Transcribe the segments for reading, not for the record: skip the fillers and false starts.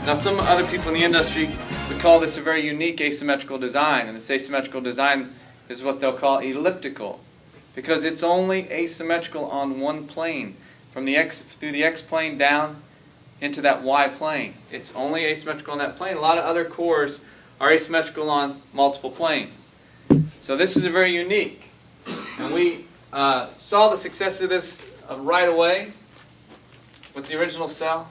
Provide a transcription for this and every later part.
Now some other people in the industry would call this a very unique asymmetrical design, and this asymmetrical design is what they'll call elliptical, because it's only asymmetrical on one plane, from the through the x plane down into that y plane. It's only asymmetrical on that plane. A lot of other cores are asymmetrical on multiple planes. So this is a very unique, and we saw the success of this right away with the original cell.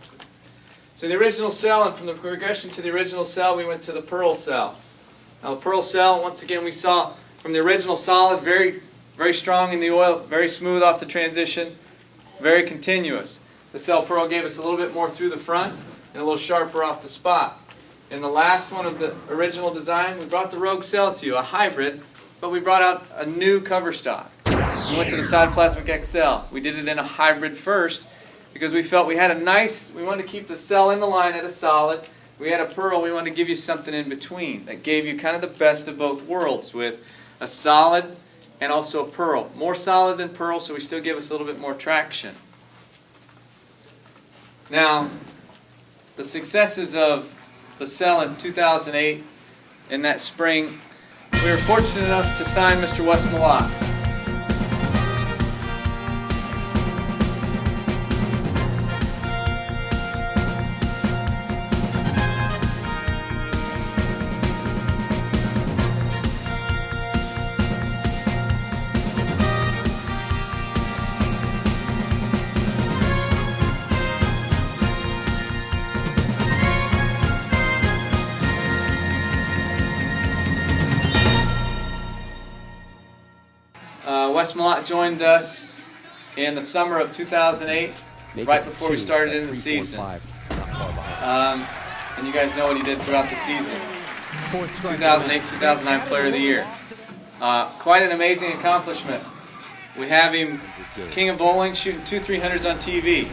So the original cell, and from the progression to the original cell, we went to the pearl cell. Now the pearl cell, once again, we saw from the original solid, very, very strong in the oil, very smooth off the transition, very continuous. The cell pearl gave us a little bit more through the front and a little sharper off the spot. In the last one of the original design, we brought the rogue cell to you, a hybrid, but we brought out a new cover stock. We went to the Cytoplasmic XL. We did it in a hybrid first, because we felt we had we wanted to keep the cell in the line at a solid. We had a pearl, we wanted to give you something in between that gave you kind of the best of both worlds with a solid and also a pearl. More solid than pearl, so we still give us a little bit more traction. Now, the successes of the cell in 2008, in that spring, we were fortunate enough to sign Mr. Wes Malott. Wes Malott joined us in the summer of 2008, right before we started in the season. And you guys know what he did throughout the season. 2008-2009 Player of the Year. Quite an amazing accomplishment. We have him king of bowling, shooting 2 300s on TV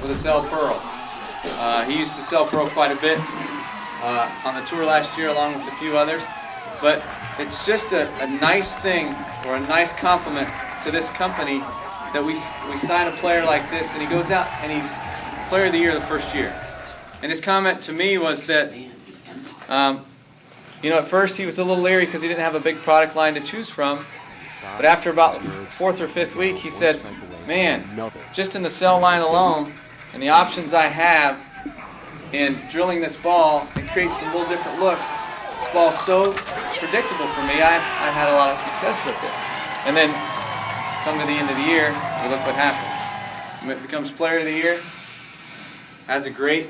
with a cell pearl. He used to sell pearl quite a bit on the tour last year, along with a few others. But it's just a nice thing, or a nice compliment to this company, that we sign a player like this, and he goes out and he's Player of the Year the first year. And his comment to me was that, at first he was a little leery because he didn't have a big product line to choose from. But after about 4th or 5th week, he said, man, just in the cell line alone, and the options I have in drilling this ball, it creates some little different looks. This ball's so predictable for me, I had a lot of success with it. And then, come to the end of the year, look what happens. It becomes Player of the Year, has a great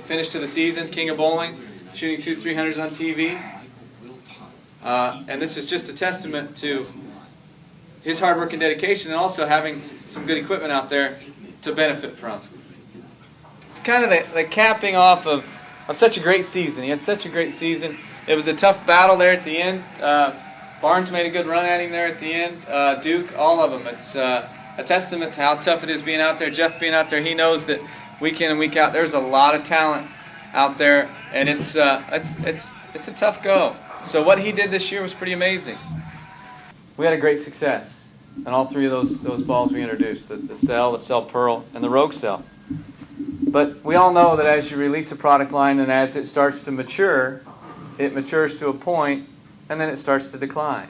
finish to the season, king of bowling, shooting 2 300s on TV. And this is just a testament to his hard work and dedication, and also having some good equipment out there to benefit from. It's kind of the capping off of such a great season. He had such a great season. It was a tough battle there at the end. Barnes made a good run at him there at the end. Duke, all of them. It's a testament to how tough it is being out there. Jeff being out there, he knows that week in and week out, there's a lot of talent out there, and it's a tough go. So what he did this year was pretty amazing. We had a great success on all 3 of those balls we introduced: the cell pearl, and the rogue cell. But we all know that as you release a product line and as it starts to mature, it matures to a point, and then it starts to decline.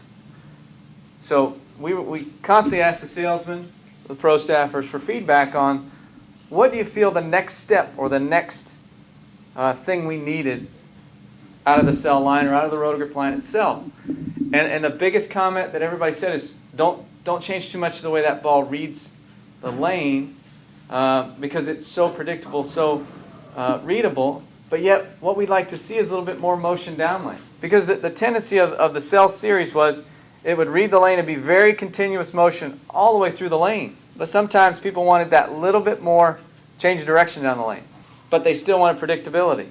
So we constantly ask the salesmen, the pro staffers, for feedback on what do you feel the next step or the next thing we needed out of the cell line or out of the Rotogrip line itself. And the biggest comment that everybody said is don't change too much the way that ball reads the lane, because it's so predictable, so readable. But yet what we'd like to see is a little bit more motion downlane. Because the tendency of the cell series was it would read the lane and be very continuous motion all the way through the lane. But sometimes people wanted that little bit more change of direction down the lane. But they still wanted predictability.